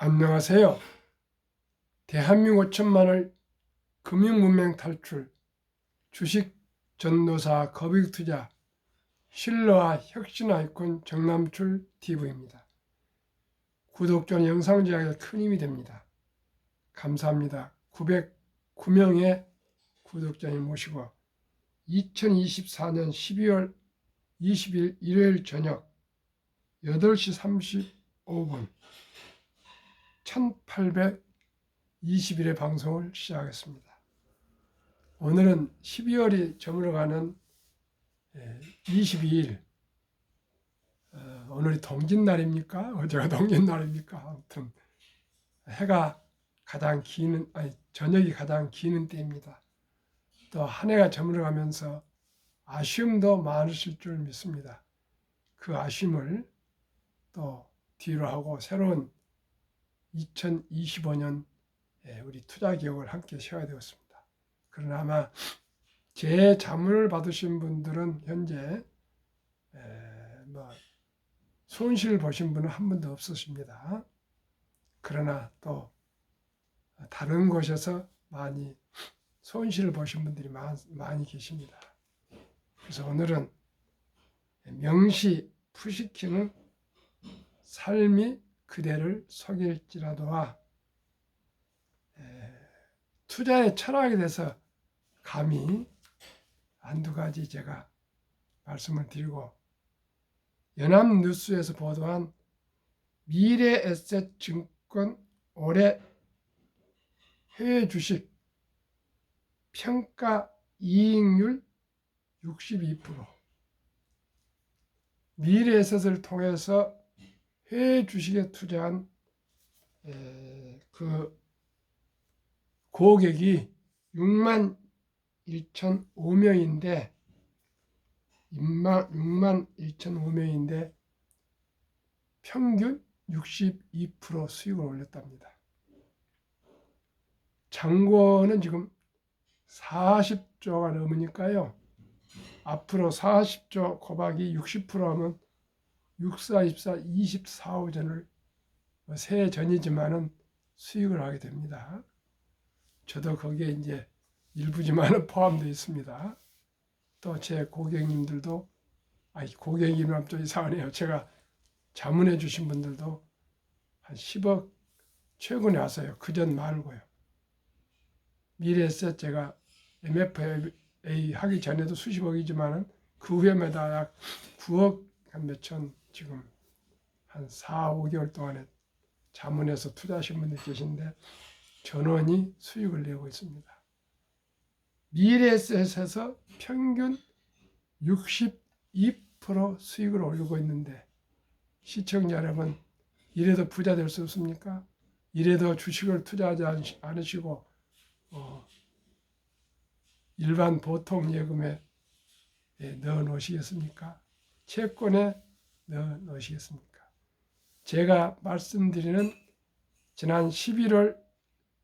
안녕하세요. 대한민국 5천만을 금융문맹 탈출, 주식 전도사 거빅투자, 신뢰와 혁신 아이콘 정남출 TV입니다. 구독자는 영상 제작에 큰 힘이 됩니다. 감사합니다. 909명의 구독자님 모시고 2024년 12월 20일 일요일 저녁 8시 35분 1820일의 방송을 시작하겠습니다. 오늘은 12월이 저물어가는 22일, 오늘이 동짓날입니까? 어제가 동짓날입니까? 아무튼 해가 가장 기는, 저녁이 가장 기는 때입니다. 또 한 해가 저물어가면서 아쉬움도 많으실 줄 믿습니다. 그 아쉬움을 또 뒤로 하고 새로운 2025년 우리 투자 기억을 함께 세워야 되었습니다. 그러나 아마 제 자문을 받으신 분들은 현재 손실을 보신 분은 한 분도 없으십니다. 그러나 또 다른 곳에서 많이 손실을 보신 분들이 많이 계십니다. 그래서 오늘은 명시 푸시키는 삶이 그대를 속일지라도와 투자의 철학에 대해서 감히 한두 가지 제가 말씀을 드리고, 연합뉴스에서 보도한 미래에셋증권 올해 해외 주식 평가 이익률 62%, 미래에셋을 통해서 해외 주식에 투자한 그 고객이 6만 1,005명인데 6만 1,005명인데 평균 62% 수익을 올렸답니다. 잔고는 지금 40조가 넘으니까요. 앞으로 40조 곱하기 60% 하면 64, 24, 24호전을 새해 전이지만은 수익을 하게 됩니다. 저도 거기에 이제 일부지만은 포함되어 있습니다. 또 제 고객님들도, 고객님이면 좀 이상하네요. 제가 자문해 주신 분들도 한 10억 최근에 왔어요. 그전 말고요. 미래에셋 제가 MFA 하기 전에도 수십억이지만은 그 후에마다 약 9억 한 몇천, 지금 한 4, 5개월 동안에 자문해서 투자하신 분들 계신데 전원이 수익을 내고 있습니다. 미래에셋에서 평균 62% 수익을 올리고 있는데, 시청자 여러분, 이래도 부자 될 수 없습니까? 이래도 주식을 투자하지 않으시고 일반 보통 예금에 넣어 놓으시겠습니까? 채권에 넣어 놓으시겠습니까? 제가 말씀드리는 지난 11월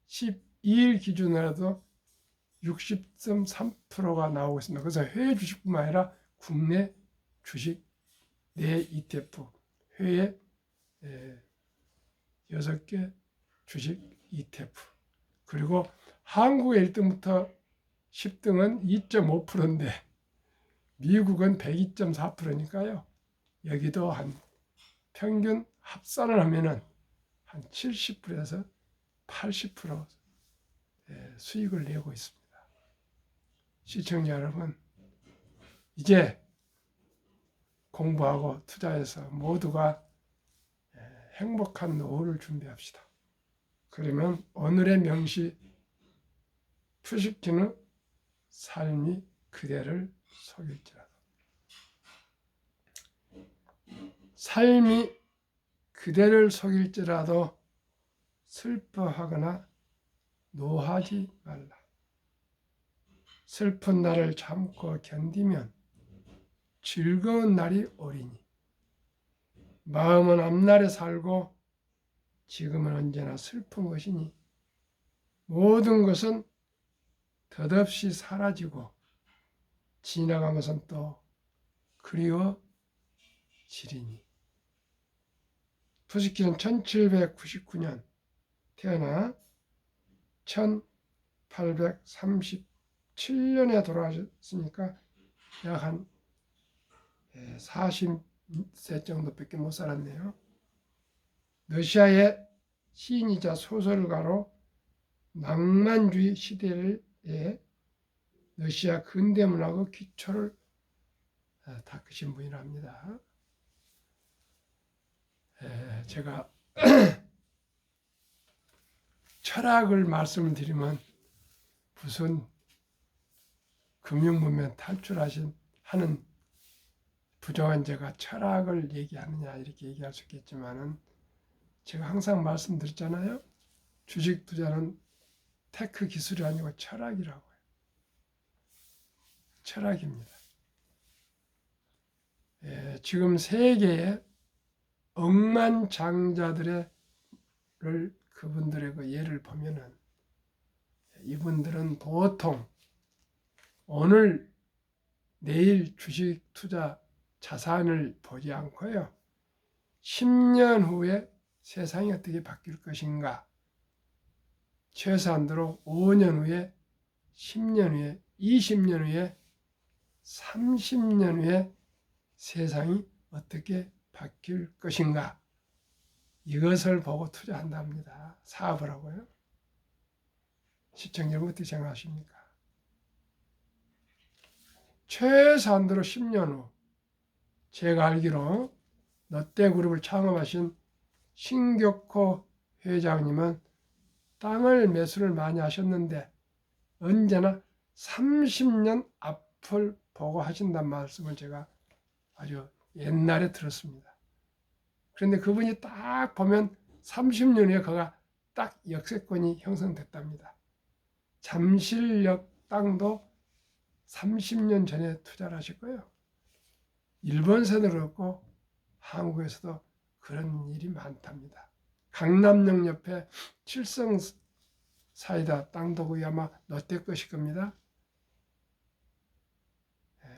12일 기준으로도 60.3%가 나오고 있습니다. 그래서 해외 주식뿐만 아니라 국내 주식 내 ETF, 해외 6개 주식 ETF, 그리고 한국의 1등부터 10등은 2.5%인데 미국은 102.4%니까요. 여기도 한 평균 합산을 하면은 한 70%에서 80% 수익을 내고 있습니다. 시청자 여러분, 이제 공부하고 투자해서 모두가 행복한 노후를 준비합시다. 그러면 오늘의 명시 푸시키는 삶이 그대를 속일지라도, 삶이 그대를 속일지라도 슬퍼하거나 노하지 말라. 슬픈 날을 참고 견디면 즐거운 날이 오리니, 마음은 앞날에 살고 지금은 언제나 슬픈 것이니 모든 것은 덧없이 사라지고 지나가면서 또 그리워지리니. 푸시킨은 1799년 태어나 1837년에 돌아가셨으니까 약 한 40세 정도밖에 못 살았네요. 러시아의 시인이자 소설가로 낭만주의 시대에 러시아 근대문학의 기초를 닦으신 분이랍니다. 제가 철학을 말씀을 드리면 무슨 금융문명 하는 부정한 제가 철학을 얘기하느냐 이렇게 얘기할 수 있겠지만은 제가 항상 말씀드렸잖아요. 주식 투자는 테크 기술이 아니고 철학이라고요. 철학입니다. 지금 세계에 억만장자들의 그분들의 그 예를 보면은 이분들은 보통 오늘 내일 주식 투자 자산을 보지 않고요. 10년 후에 세상이 어떻게 바뀔 것인가, 최소한으로 5년 후에, 10년 후에, 20년 후에, 30년 후에 세상이 어떻게 바뀔 것인가, 이것을 보고 투자한답니다. 사업을 하고요. 시청자 여러분 어떻게 생각하십니까? 최소한으로 10년 후, 제가 알기로 롯데그룹을 창업하신 신격호 회장님은 땅을 매수를 많이 하셨는데 언제나 30년 앞을 보고 하신다는 말씀을 제가 아주 옛날에 들었습니다. 그런데 그분이 딱 보면 30년 후에 그가 딱 역세권이 형성됐답니다. 잠실역 땅도 30년 전에 투자를 하셨고요. 일본에서도 그렇고 한국에서도 그런 일이 많답니다. 강남역 옆에 칠성 사이다 땅도 거의 아마 롯데 것일 겁니다.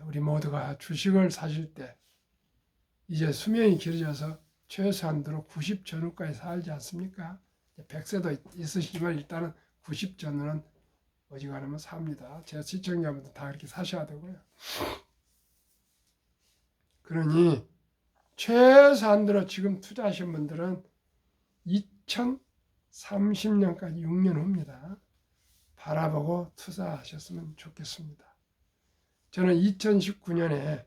우리 모두가 주식을 사실 때 이제 수명이 길어져서 최소한으로 90 전후까지 살지 않습니까? 100세도 있으시지만 일단은 90 전후는 어지간하면 삽니다. 제 시청자분들 다 그렇게 사셔야 되고요. 그러니 최소한으로 지금 투자하신 분들은 2030년까지 6년 후입니다. 바라보고 투자하셨으면 좋겠습니다. 저는 2019년에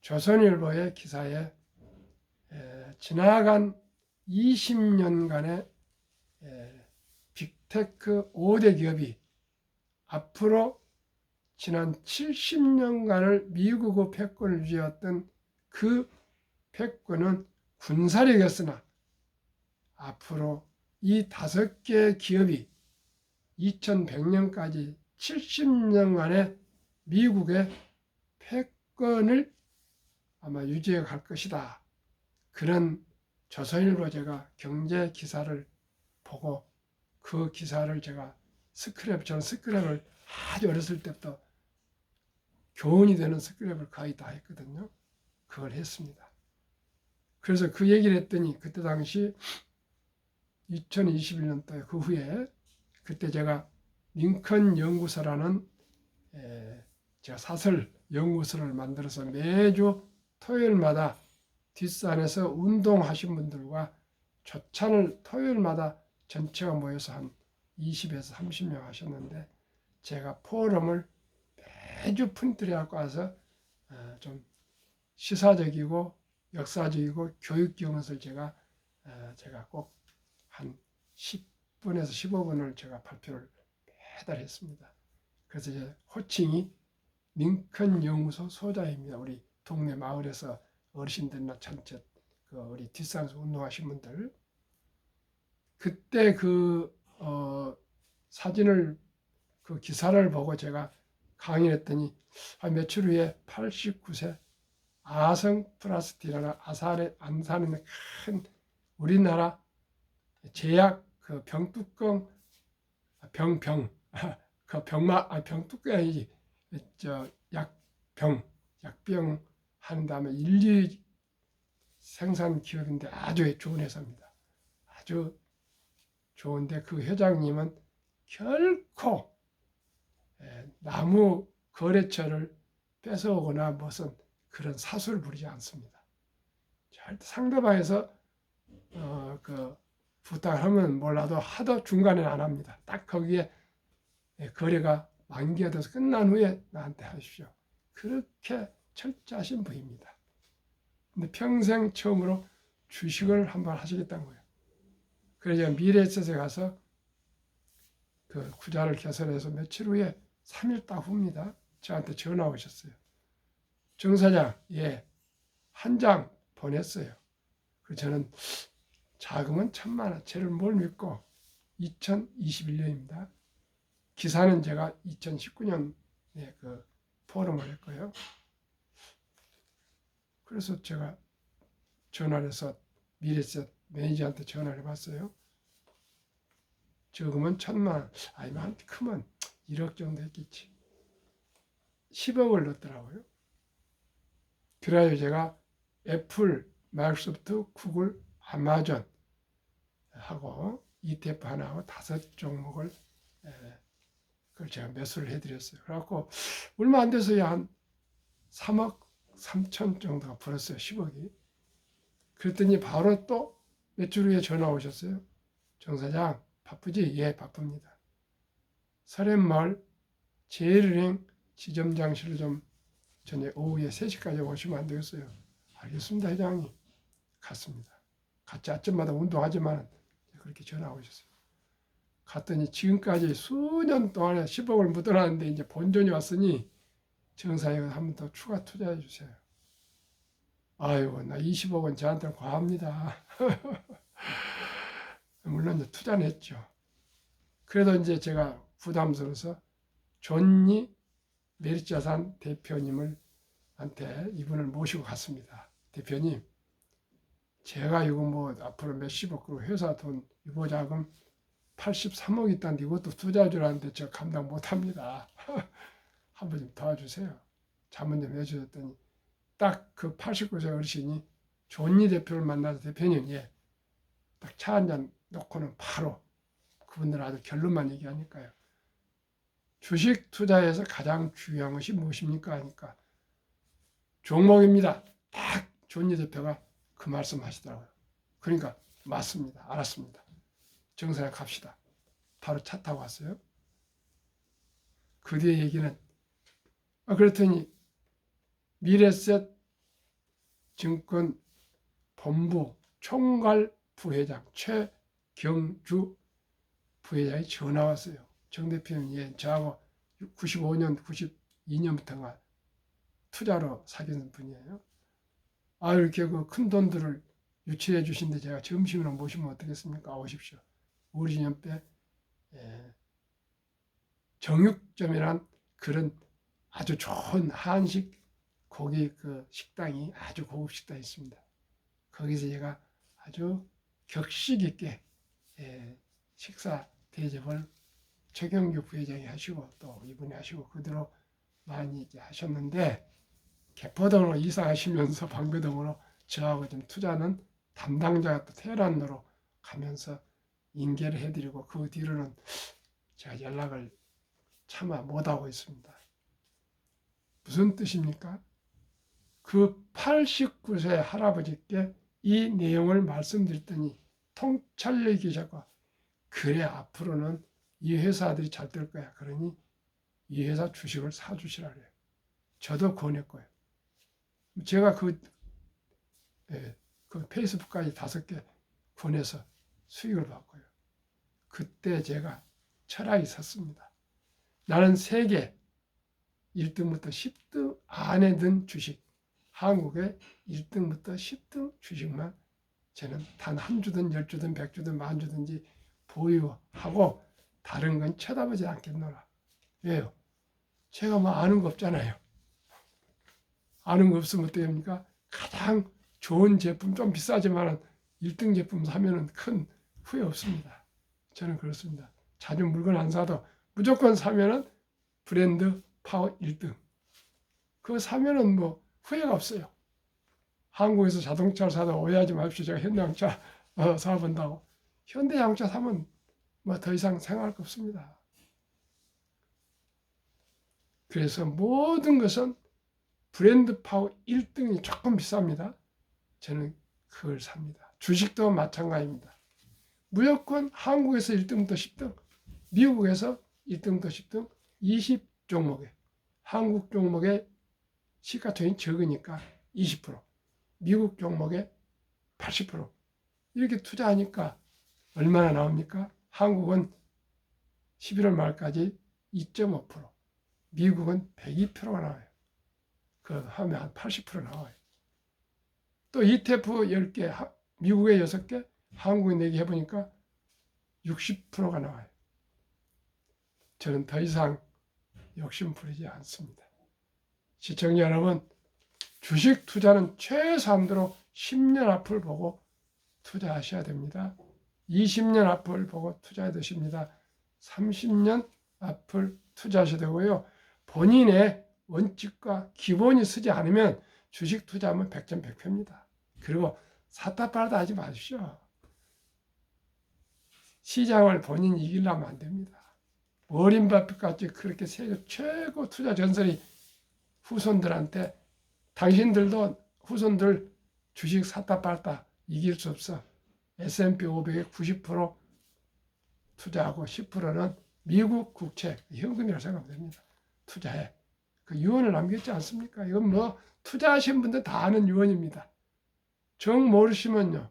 조선일보의 기사에 지나간 20년간의 빅테크 5대 기업이 앞으로 지난 70년간을 미국의 패권을 유지해왔던 그 패권은 군사력이었으나 앞으로 이 5개 기업이 2100년까지 70년간의 미국의 패권을 아마 유지해 갈 것이다. 그런 조선일보 제가 경제 기사를 보고 그 기사를 제가 저는 스크랩을 아주 어렸을 때부터 교훈이 되는 스크랩을 거의 다 했거든요. 그걸 했습니다. 그래서 그 얘기를 했더니 그때 당시 2021년도에 그 후에 그때 제가 링컨 연구소라는 제가 사설 연구소를 만들어서 매주 토요일마다 뒷산에서 운동하신 분들과 조찬을 토요일마다 전체가 모여서 한 20에서 30명 하셨는데 제가 포럼을 매주 프린트를 갖고 와서 좀 시사적이고 역사적이고 교육적인 것을 제가 꼭 한 10분에서 15분을 제가 발표를 매달 했습니다. 그래서 이제 호칭이 링컨 연구소 소장입니다. 우리 동네 마을에서 어르신들이나 전체 우리 뒷산에서 운동하신 분들 그때 사진을 그 기사를 보고 제가 강의를 했더니 며칠 후에 89세 아성플라스티라는 안산에 있는 큰 우리나라 제약 그 병뚜껑 병뚜껑이 아니지 약병 하는 다음에 인류 생산 기업인데 아주 좋은 회사입니다. 아주 좋은데 그 회장님은 결코 나무 거래처를 뺏어오거나 무슨 그런 사수를 부리지 않습니다. 절대 상대방에서 그 부탁을 하면 몰라도 하도 중간에는 안 합니다. 딱 거기에 거래가 만기가 돼서 끝난 후에 나한테 하십시오. 그렇게 철저하신 분입니다. 근데 평생 처음으로 주식을 한번 하시겠다는 거예요. 그래서 미래에셋에 가서 그 구자를 개설해서 며칠 후에 3일 딱 후입니다. 저한테 전화 오셨어요. 정 사장, 예, 한 장 보냈어요. 그래서 저는 자금은 1,000만 원, 쟤를 뭘 믿고 2021년입니다. 기사는 제가 2019년에 그 포럼을 했고요. 그래서 제가 전화를 해서 미래셋 매니저한테 전화를 해봤어요. 적으면 1,000만 원, 아니면 크면 1억 정도 했겠지. 10억을 넣었더라고요. 그래야 제가 애플, 마이크로소프트, 구글, 아마존 하고 ETF 하나하고 5종목을 그걸 제가 매수를 해드렸어요. 그래갖고 얼마 안 돼서야 한 3억 3천 정도가 벌었어요. 10억이. 그랬더니 바로 또 며칠 후에 전화 오셨어요. 정 사장 바쁘지? 예, 바쁩니다. 설현마을 제일은행 지점장실로 좀 저녁 오후에 3시까지 오시면 안 되겠어요? 알겠습니다, 회장님. 갔습니다. 같이 아침마다 운동하지만 그렇게 전화 오셨어요. 갔더니 지금까지 수년 동안에 10억을 묻어놨는데 이제 본전이 왔으니 정사에 한 번 더 추가 투자해 주세요. 아이고, 나 20억은 저한테는 과합니다. 물론 이제 투자는 했죠. 그래도 이제 제가 부담스러워서 존니 메리자산 대표님을 한테 이분을 모시고 갔습니다. 대표님, 제가 이거 뭐 앞으로 몇십억, 그리고 회사 돈 유보자금 83억 있다는데 이것도 투자 주라는데 저 감당 못합니다. 한번 좀 도와주세요. 자문 좀 해주셨더니 딱 그 89세 어르신이 존니 대표를 만나서 대표님, 예, 딱 차 한잔 놓고는 바로 그분들 아주 결론만 얘기하니까요. 주식 투자에서 가장 중요한 것이 무엇입니까? 하니까 종목입니다. 딱 존니 대표가 그 말씀 하시더라고요. 그러니까 맞습니다. 알았습니다. 정사에 갑시다. 바로 차 타고 왔어요. 그 뒤에 얘기는 그랬더니 미래셋 증권 본부 총괄 부회장 최경주 부회장이 전화 왔어요. 정 대표님, 예, 저하고 95년, 92년부터가 투자로 사귀는 분이에요. 이렇게 그 큰 돈들을 유치해 주신데 제가 점심으로 모시면 어떻겠습니까? 오십시오. 우리 옆에 정육점이란 그런 아주 좋은 한식 고기 그 식당이 아주 고급 식당이 있습니다. 거기서 제가 아주 격식 있게 식사 대접을 최경규 부회장이 하시고 또 이분이 하시고 그대로 많이 이제 하셨는데 개포동으로 이사하시면서 방배동으로 저하고 좀 투자는 담당자가 또 테란으로 가면서 인계를 해드리고 그 뒤로는 제가 연락을 차마 못하고 있습니다. 무슨 뜻입니까? 그 89세 할아버지께 이 내용을 말씀드렸더니 통찰력 계셨고 그래 앞으로는 이 회사들이 잘 될 거야. 그러니 이 회사 주식을 사주시라 그래요. 저도 권했고요. 제가 그 페이스북까지 5개 권해서 수익을 받고요. 그때 제가 철학이 섰습니다. 나는 세계 1등부터 10등 안에 든 주식, 한국의 1등부터 10등 주식만 저는 단 한 주든 10주든 100주든 10,000주든지 보유하고 다른 건 쳐다보지 않겠노라. 왜요? 제가 뭐 아는 거 없잖아요. 아는 거 없으면 어떻게 합니까? 가장 좋은 제품, 좀 비싸지만 1등 제품 사면은 큰 후회 없습니다. 저는 그렇습니다. 자주 물건 안 사도 무조건 사면은 브랜드 파워 1등. 그거 사면은 뭐 후회가 없어요. 한국에서 자동차를 사도 오해하지 마십시오. 제가 현대자동차 사본다고. 현대자동차 사면 뭐 더 이상 생각할 거 없습니다. 그래서 모든 것은 브랜드 파워 1등이 조금 비쌉니다. 저는 그걸 삽니다. 주식도 마찬가지입니다. 무조건 한국에서 1등부터 10등, 미국에서 1등부터 10등 20종목에, 한국 종목의 시가총액이 적으니까 20%, 미국 종목의 80% 이렇게 투자하니까 얼마나 나옵니까? 한국은 11월 말까지 2.5%, 미국은 102%가 나와요. 그 하면 한 80% 나와요. 또 ETF 10개, 미국의 6개, 한국에 4개 해보니까 60%가 나와요. 저는 더 이상 욕심 부리지 않습니다. 시청자 여러분, 주식 투자는 최소한도로 10년 앞을 보고 투자하셔야 됩니다. 20년 앞을 보고 투자해야 되십니다. 30년 앞을 투자하셔야 되고요. 본인의 원칙과 기본이 쓰지 않으면 주식 투자하면 백전백패입니다. 그리고 샀다 팔다 하지 마십시오. 시장을 본인이 이기려면 안 됩니다. 워린 버핏같이 그렇게 세계 최고 투자 전설이 후손들한테 당신들도 후손들 주식 샀다 팔다 이길 수 없어. S&P 500에 90% 투자하고 10%는 미국 국채, 현금이라고 생각하면 됩니다. 투자해. 그 유언을 남겼지 않습니까? 이건 뭐 투자하신 분들 다 아는 유언입니다. 정 모르시면요.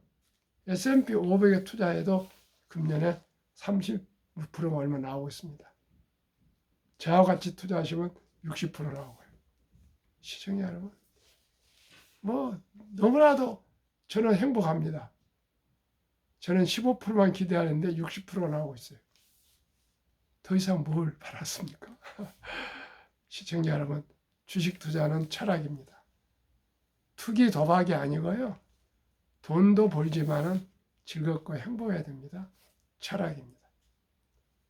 S&P 500에 투자해도 금년에 36%가 얼마 나오고 있습니다. 저와 같이 투자하시면 60% 나오고요. 시청자 여러분, 뭐 너무나도 저는 행복합니다. 저는 15%만 기대하는데 60%가 나오고 있어요. 더 이상 뭘 바랐습니까? 시청자 여러분, 주식 투자는 철학입니다. 투기 도박이 아니고요. 돈도 벌지만은 즐겁고 행복해야 됩니다. 철학입니다.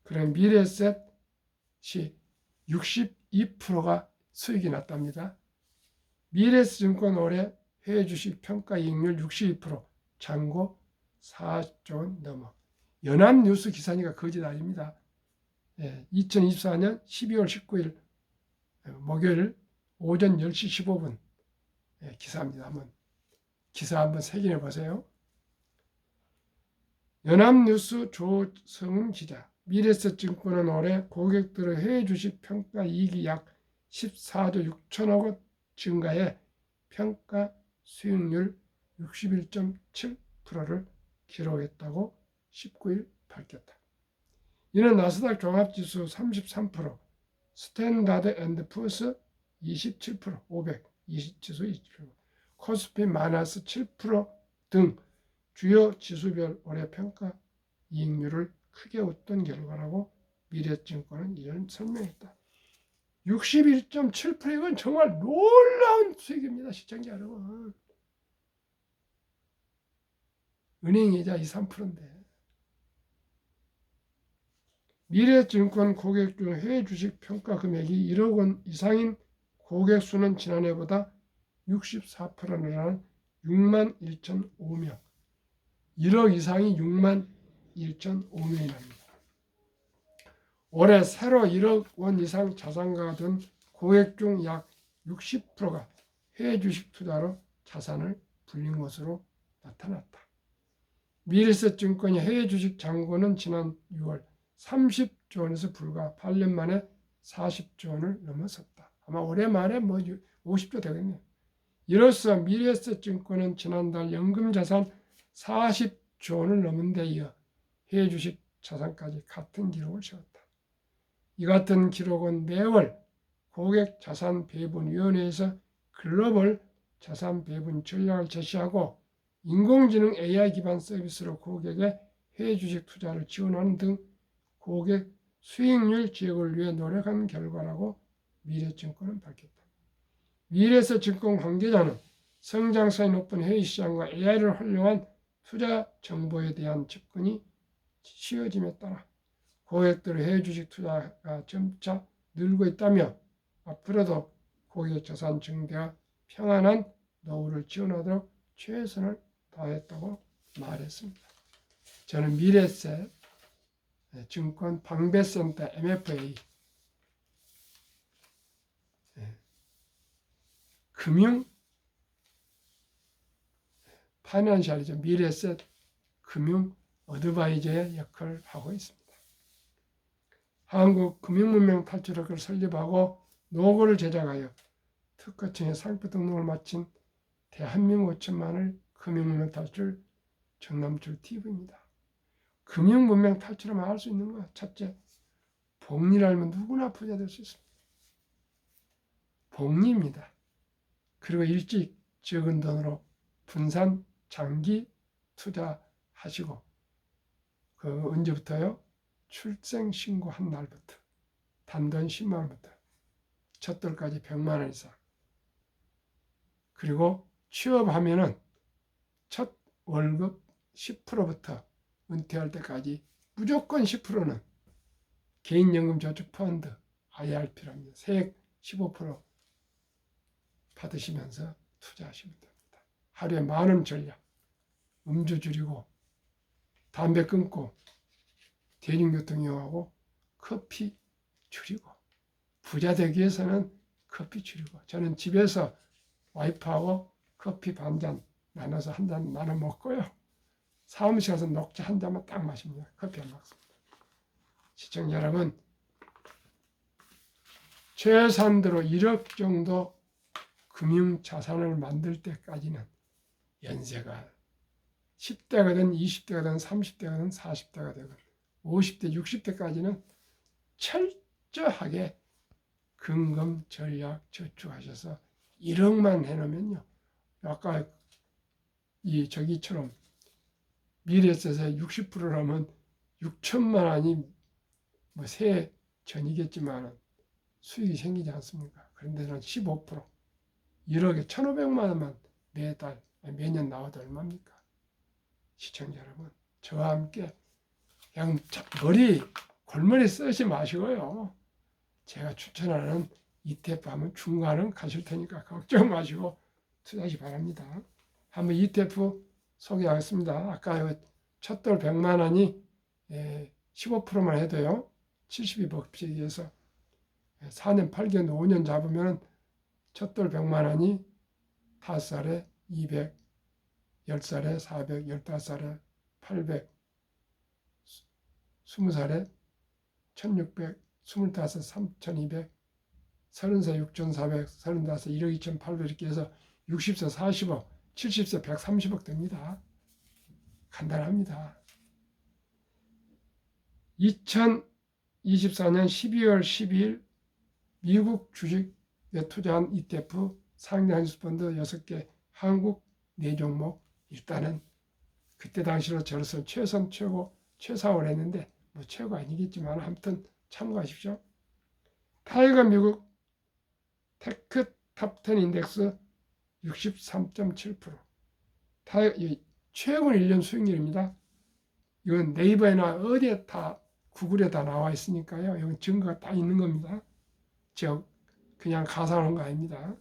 그럼 미래에셋이 62%가 수익이 났답니다. 미래에셋증권 올해 해외 주식 평가 이익률 62%, 잔고 4조 원 넘어. 연합뉴스 기사니까 거짓 아닙니다. 2024년 12월 19일 목요일 오전 10시 15분 기사입니다. 기사 한번 확인해 보세요. 연합뉴스 조성은 기자. 미래에셋증권은 올해 고객들의 해외 주식 평가 이익이 약 14조 6천억 원 증가해 평가 수익률 61.7%를 기록했다고 19일 밝혔다. 이는 나스닥 종합지수 33%, 스탠다드 앤드 푸어스 27%, 500 지수 27%, 코스피 마이너스 7% 등 주요 지수별 올해 평가 이익률을 크게 웃돈 결과라고 미래증권은 이런 설명했다. 61.7% 이건 정말 놀라운 수익입니다. 시청자 여러분. 은행이자 2, 3%인데. 미래증권 고객 중 해외 주식 평가 금액이 1억 원 이상인 고객 수는 지난해보다 64% 늘어난 6만 1,005명. 1억 이상이 6만 1,005명이랍니다. 올해 새로 1억 원 이상 자산가가 된 고객 중 약 60%가 해외 주식 투자로 자산을 불린 것으로 나타났다. 미래에셋증권의 해외 주식 잔고는 지난 6월 30조 원에서 불과 8년 만에 40조 원을 넘어섰다. 아마 올해 말에 50조 되겠네요. 이로써 미래에셋증권은 지난달 연금자산 40조 원을 넘은 데 이어 해외 주식 자산까지 같은 기록을 세웠다. 이 같은 기록은 매월 고객 자산 배분위원회에서 글로벌 자산 배분 전략을 제시하고 인공지능 AI 기반 서비스로 고객의 해외 주식 투자를 지원하는 등 고객 수익률 지역을 위해 노력한 결과라고 미래증권은 밝혔다. 미래에셋증권 관계자는 성장성이 높은 해외 시장과 AI를 활용한 투자 정보에 대한 접근이 쉬워짐에 따라 고객들의 해외 주식 투자가 점차 늘고 있다며 앞으로도 고객 자산 증대와 평안한 노후를 지원하도록 최선을 다했다고 말했습니다. 저는 미래세 증권 방배센터 MFA 금융 파이낸셜이죠. 미래세 금융 어드바이저의 역할을 하고 있습니다. 한국 금융문명 탈출학을 설립하고 노고를 제작하여 특허청에 상표 등록을 마친 대한민국 5천만을 금융문명 탈출 정남출 TV입니다. 금융문명 탈출하면 할 수 있는 거 첫째, 복리를 알면 누구나 부자 될 수 있습니다. 복리입니다. 그리고 일찍 적은 돈으로 분산 장기 투자하시고 그 언제부터요? 출생 신고한 날부터 단돈 10만 원부터 첫 돌까지 100만 원 이상. 그리고 취업하면은 첫 월급 10%부터 은퇴할 때까지 무조건 10%는 개인연금저축펀드 IRP랍니다. 세액 15% 받으시면서 투자하시면 됩니다. 하루에 10,000원 전략, 음주 줄이고 담배 끊고 대중교통 이용하고 커피 줄이고 부자 되기 위해서는 커피 줄이고 저는 집에서 와이프하고 커피 반잔 나눠서 한 잔 나눠 먹고요. 사무실 가서 녹차 한 잔만 딱 마십니다. 커피 안 먹습니다. 시청자 여러분, 최소한도로 1억 정도 금융 자산을 만들 때까지는 연세가 10대가든 20대가든 30대가든 40대가 되든 50대 60대까지는 철저하게 금검 전략 저축하셔서 1억만 해놓으면요. 아까 저기처럼 미래에셋의 60%라면 6천만 원이 뭐 세 전이겠지만 수익이 생기지 않습니까? 그런데는 15% 1억에 1,500만 원만 매달 매년 나와도 얼마입니까? 시청자 여러분, 저와 함께 그냥 골머리 쓰지 마시고요. 제가 추천하는 ETF 하면 중간은 가실 테니까 걱정 마시고 투자하시 바랍니다. 한번 ETF 소개하겠습니다. 아까 첫돌 100만 원이 15%만 해도요. 72법칙에서 4년 8개월 5년 잡으면 첫돌 100만 원이 5살에 200, 10살에 400, 15살에 800, 20살에 1600, 25, 3200, 30세 6400, 35, 1억 2800 이렇게 해서 60세 40억, 70세 130억 됩니다. 간단합니다. 2024년 12월 12일 미국 주식에 투자한 ETF 상장 한수펀드 6개 한국 4종목 일단은 그때 당시로 저로서 최선 최고 최상을 했는데 뭐 최고 아니겠지만 아무튼 참고하십시오. 타이거 미국 테크 탑10 인덱스 63.7%. 최근 1년 수익률입니다. 이건 네이버에나 어디에 다 구글에 다 나와 있으니까요. 이건 증거가 다 있는 겁니다. 그냥 가상한 거 아닙니다.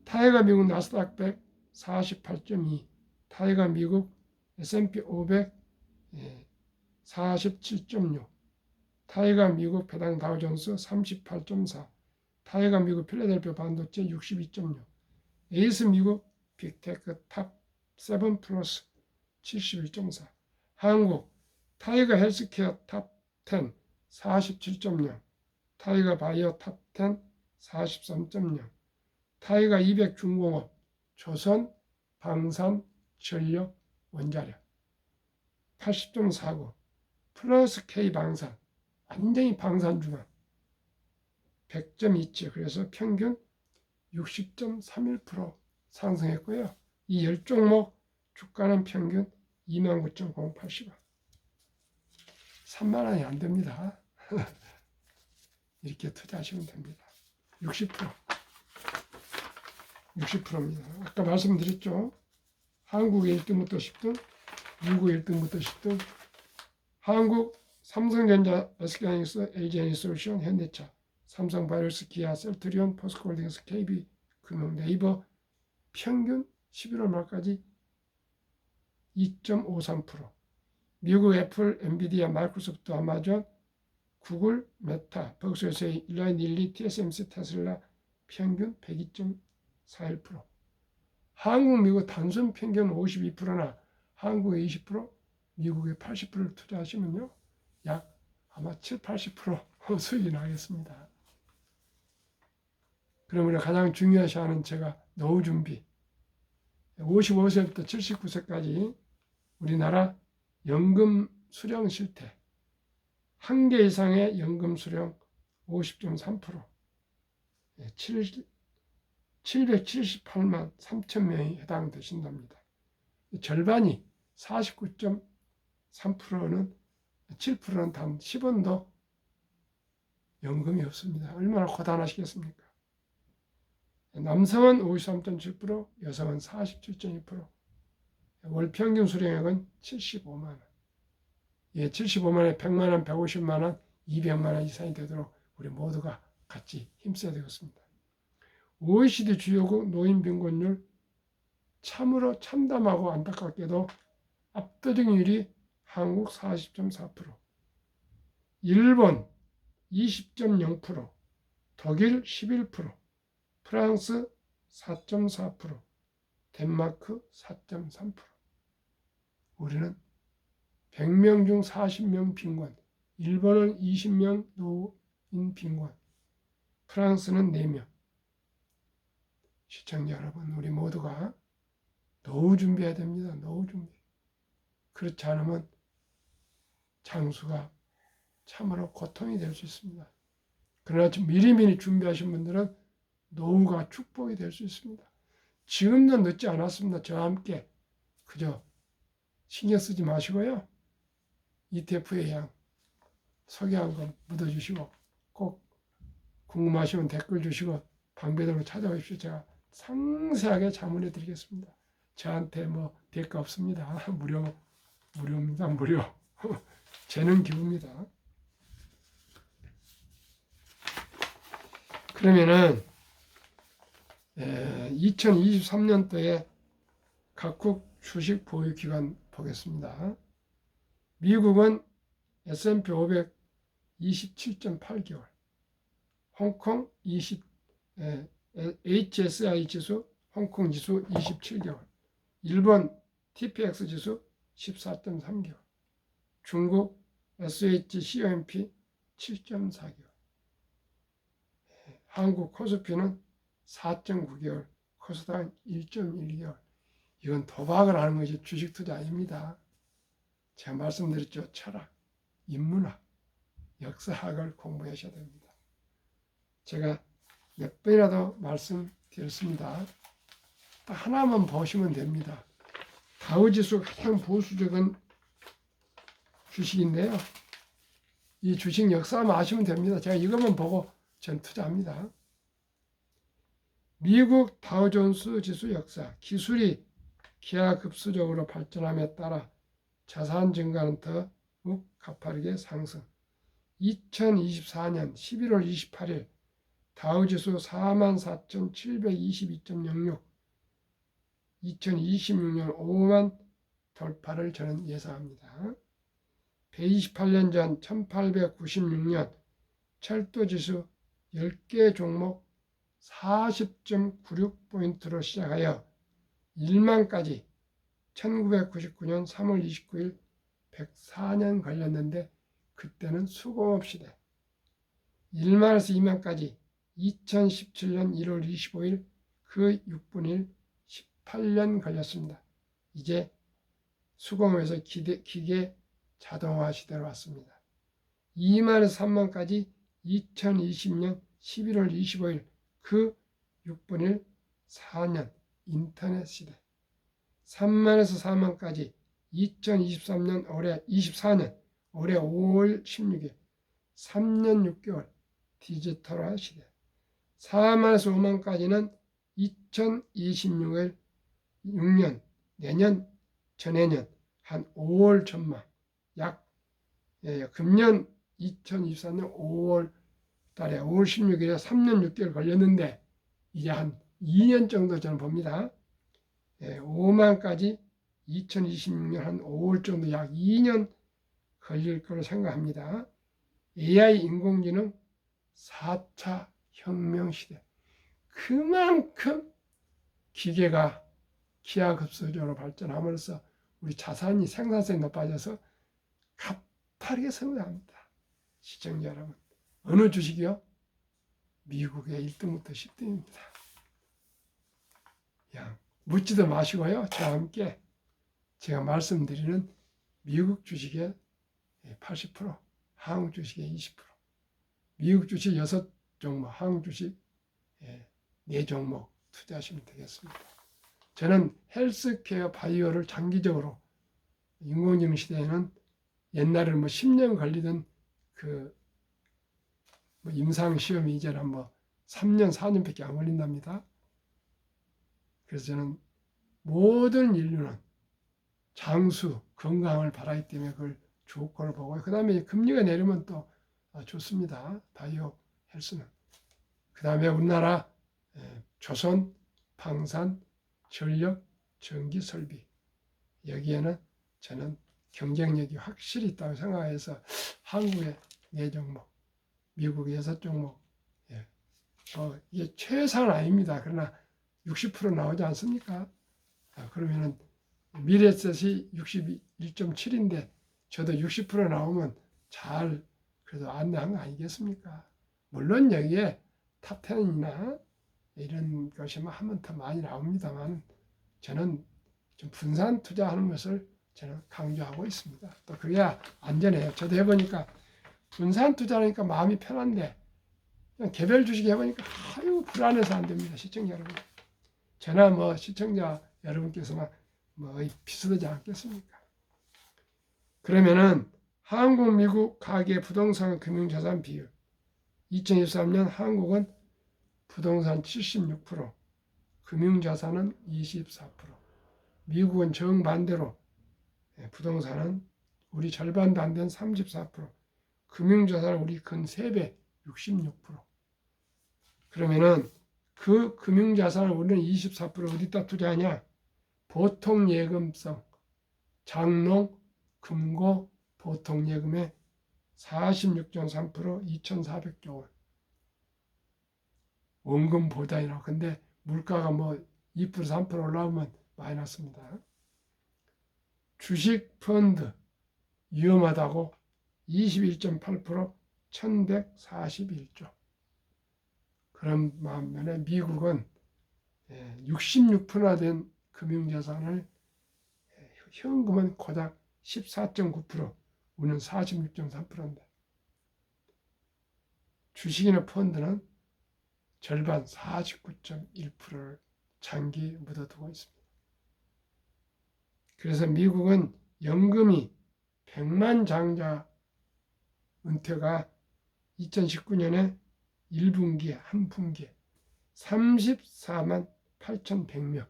타이거 미국 나스닥 100 48.2, 타이거 미국 S&P 500 47.6, 타이거 미국 배당 다우존스 38.4, 타이거 미국 필라델피아 반도체 62.6, 에이스 미국 빅테크 탑7 플러스 71.4, 한국 타이거 헬스케어 탑10 47.0, 타이거 바이오 탑10 43.0, 타이거 200 중공업 조선, 방산, 전력, 원자력 80.49, 플러스 K 방산, 완전히 방산 주간 100.27, 그래서 평균 60.31% 상승했고요. 이 10종목 주가는 평균 29,080원. 3만 원이 안 됩니다. 이렇게 투자하시면 됩니다. 60%입니다. 아까 말씀드렸죠. 한국의 1등부터 10등, 미국의 1등부터 10등, 한국 삼성전자, SK하이닉스, LG에너지솔루션, 현대차, 삼성바이오로스, 기아, 셀트리온, 포스코홀딩스, KB금융, 네이버 평균 11월 말까지 2.53%. 미국 애플, 엔비디아, 마이크로소프트, 아마존, 구글, 메타, 버크셔의 일라인 릴리, TSMC, 테슬라 평균 102.41%. 한국, 미국 단순 평균 52%나 한국의 20%, 미국의 80%를 투자하시면요. 약 아마 7, 80% 수익이 나겠습니다. 그러므로 가장 중요시 하는 제가 노후 준비. 55세부터 79세까지 우리나라 연금 수령 실태. 한 개 이상의 연금 수령 50.3%. 778만 3천 명이 해당되신답니다. 절반이 49.3%는 7%는 단 10원도 연금이 없습니다. 얼마나 고단하시겠습니까? 남성은 53.7%, 여성은 47.2%, 월 평균 수령액은 75만 원. 75만 원에 100만 원, 150만 원, 200만 원 이상이 되도록 우리 모두가 같이 힘써야 되겠습니다. OECD 주요국 노인 빈곤율 참으로 참담하고 안타깝게도 압도적인 율이 한국 40.4%, 일본 20.0%, 독일 11%, 프랑스 4.4%, 덴마크 4.3%. 우리는 100명 중 40명 빈곤, 일본은 20명 노인 빈곤, 프랑스는 4명. 시청자 여러분, 우리 모두가 노후 준비해야 됩니다. 노후 준비. 그렇지 않으면 장수가 참으로 고통이 될 수 있습니다. 그러나 미리미리 준비하신 분들은 노후가 축복이 될 수 있습니다. 지금도 늦지 않았습니다. 저와 함께 그저 신경 쓰지 마시고요. ETF의 양 소개한 거 묻어주시고 꼭 궁금하시면 댓글 주시고 방배동으로 찾아오십시오. 제가 상세하게 자문해 드리겠습니다. 저한테 뭐 대가 없습니다. 무료입니다. 무료. 재능 기부입니다. 그러면은 2023년도에 각국 주식 보유 기간 보겠습니다. 미국은 S&P 500 27.8개월, 홍콩 HSI 지수, 홍콩 지수 27개월, 일본 TPX 지수 14.3개월, 중국 SHCOMP 7.4개월, 한국 코스피는 4.9개월, 코스닥은 1.1개월. 이건 도박을 하는 것이 주식 투자 아닙니다. 제가 말씀드렸죠. 철학, 인문학, 역사학을 공부하셔야 됩니다. 제가 몇 번이라도 말씀드렸습니다. 딱 하나만 보시면 됩니다. 다우지수 가장 보수적인 주식인데요. 이 주식 역사만 아시면 됩니다. 제가 이것만 보고 전 투자합니다. 미국 다우존스 지수 역사, 기술이 기하급수적으로 발전함에 따라 자산 증가는 더욱 가파르게 상승. 2024년 11월 28일 다우지수 44,722.06, 2026년 5만 돌파를 저는 예상합니다. 128년 전 1896년 철도지수 10개 종목 40.96포인트로 시작하여 1만까지 1999년 3월 29일 104년 걸렸는데 그때는 수공업 시대. 1만에서 2만까지 2017년 1월 25일 그 6분의 1 18년 걸렸습니다. 이제 수공업에서 기계 자동화 시대로 왔습니다. 2만에서 3만까지 2020년 11월 25일 그 6분의 1 4년 인터넷 시대. 3만에서 4만까지 2023년 올해 24년 올해 5월 16일 3년 6개월 디지털화 시대. 4만에서 5만까지는 2026년 6년 내년 전해년 한 5월 전망. 금년 2024년 5월 달에 5월 16일에 3년 6개월 걸렸는데 이제 한 2년 정도 저는 봅니다. 5만까지 2026년 한 5월 정도 약 2년 걸릴 거로 생각합니다. AI 인공지능 4차 혁명 시대. 그만큼 기계가 기하급수적으로 발전함으로써 우리 자산이 생산성이 높아져서 가파르게 성장합니다. 시청자 여러분, 어느 주식이요? 미국의 1등부터 10등입니다. 그냥 묻지도 마시고요. 저와 함께 제가 말씀드리는 미국 주식의 80%, 한국 주식의 20%, 미국 주식 6종목, 한국 주식 4종목 투자하시면 되겠습니다. 저는 헬스케어 바이오를 장기적으로 인공지능 시대에는 옛날에는 10년 걸리던 임상 시험이 이제는 3년, 4년밖에 안 걸린답니다. 그래서 저는 모든 인류는 장수, 건강을 바라기 때문에 그걸 좋고를 보고요. 그 다음에 금리가 내리면 또 좋습니다. 바이오 헬스는. 그 다음에 우리나라 조선, 방산, 전력, 전기 설비 여기에는 저는 경쟁력이 확실히 있다고 생각해서 한국의 4종목, 미국의 6종목 이게 최상은 아닙니다. 그러나 60% 나오지 않습니까? 그러면은 미래셋이 61.7인데 저도 60% 나오면 잘 그래도 안내한 거 아니겠습니까? 물론 여기에 탑10이나 이런 것이 하면 더 많이 나옵니다만 저는 좀 분산 투자하는 것을 저는 강조하고 있습니다. 또 그래야 안전해요. 저도 해보니까 분산 투자하니까 마음이 편한데 그냥 개별 주식 해보니까 아유 불안해서 안 됩니다. 시청자 여러분. 저나 시청자 여러분께서만 비슷하지 않겠습니까? 그러면은 한국, 미국 가계 부동산 금융자산 비율 2023년 한국은 부동산 76%, 금융자산은 24%, 미국은 정반대로 부동산은 우리 절반도 안 된 34%, 금융자산은 우리 근 3배 66%. 그러면은 그 금융자산을 우리는 24% 어디다 투자하냐? 보통예금성, 장롱, 금고, 보통예금의 46.3% 2,400조 원. 원금 보다이나 근데 물가가 2% 3% 올라오면 마이너스입니다. 주식 펀드 위험하다고 21.8% 1,141조. 그런 반면에 미국은 66%나 된 금융자산을 현금은 고작 14.9%, 우리는 46.3%인데 주식이나 펀드는 절반 49.1%를 장기 묻어두고 있습니다. 그래서 미국은 연금이 100만 장자 은퇴가 2019년에 1분기에 한 분기에 34만 8,100명,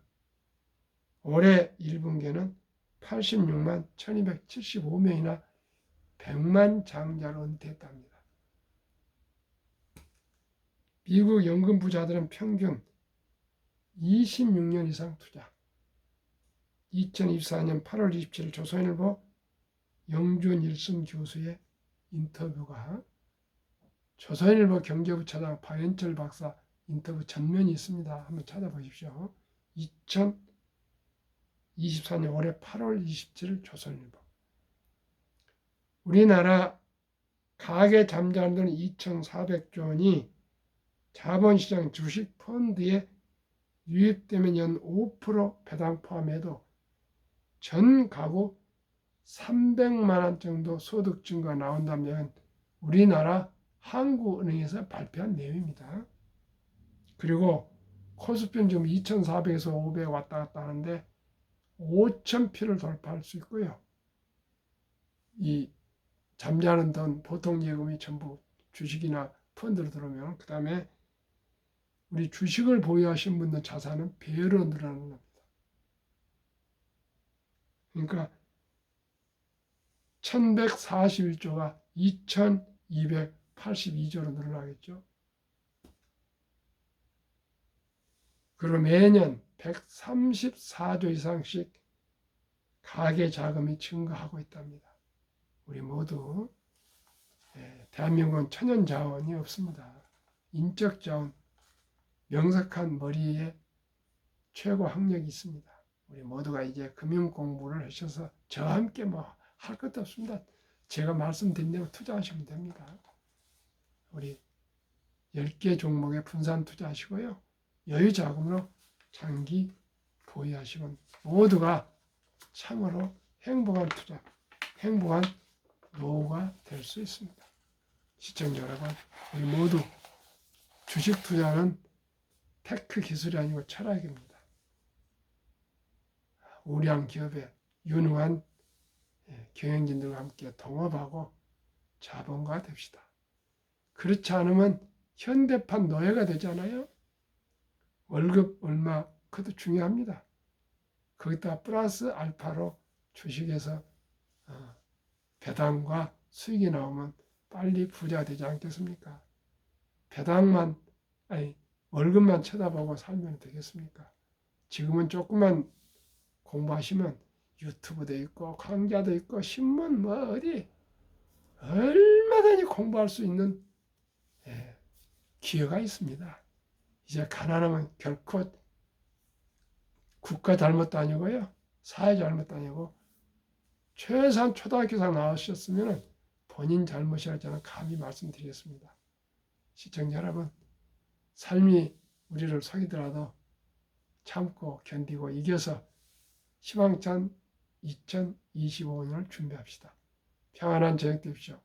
올해 1분기에는 86만 1,275명이나 100만 장자로 은퇴했답니다. 미국 연금 부자들은 평균 26년 이상 투자. 2024년 8월 27일 조선일보 영준일승 교수의 인터뷰가 조선일보 경제부차장 박연철 박사 인터뷰 전면이 있습니다. 한번 찾아보십시오. 2024년 올해 8월 27일 조선일보. 우리나라 가계 잠자는 돈 2,400조 원이 자본시장 주식 펀드에 유입되면 연 5% 배당 포함해도 전 가구 300만 원 정도 소득 증가 나온다면 우리나라 한국은행에서 발표한 내용입니다. 그리고 코스피는 지금 2,400에서 500 왔다 갔다 하는데 5,000피를 돌파할 수 있고요. 이 잠자는 돈 보통 예금이 전부 주식이나 펀드로 들어오면 그 다음에 우리 주식을 보유하신 분들 자산은 배로 늘어나는 겁니다. 그러니까 1,141조가 2,282조로 늘어나겠죠. 그리고 매년 134조 이상씩 가계 자금이 증가하고 있답니다. 우리 모두 대한민국은 천연 자원이 없습니다. 인적 자원, 명석한 머리에 최고 학력이 있습니다. 우리 모두가 이제 금융 공부를 하셔서 저와 함께 뭐 할 것도 없습니다. 제가 말씀드린 대로 투자하시면 됩니다. 우리 10개 종목에 분산 투자하시고요. 여유 자금으로 장기 보유하시면 모두가 참으로 행복한 투자, 행복한 노후가 될 수 있습니다. 시청자 여러분, 우리 모두 주식 투자는 테크 기술이 아니고 철학입니다. 우량 기업의 유능한 경영진들과 함께 동업하고 자본가 됩시다. 그렇지 않으면 현대판 노예가 되잖아요. 월급 얼마, 그것도 중요합니다. 거기다가 플러스 알파로 주식에서 배당과 수익이 나오면 빨리 부자 되지 않겠습니까? 배당만, 아니 월급만 쳐다보고 살면 되겠습니까? 지금은 조금만 공부하시면 유튜브도 있고 강좌도 있고 신문 뭐 어디 얼마든지 공부할 수 있는 기회가 있습니다. 이제 가난하면 결코 국가 잘못도 아니고요, 사회 잘못도 아니고 최소한 초등학교에서 나오셨으면 본인 잘못이라 저는 감히 말씀드리겠습니다. 시청자 여러분, 삶이 우리를 속이더라도 참고 견디고 이겨서 희망찬 2025년을 준비합시다. 평안한 저녁 되십시오.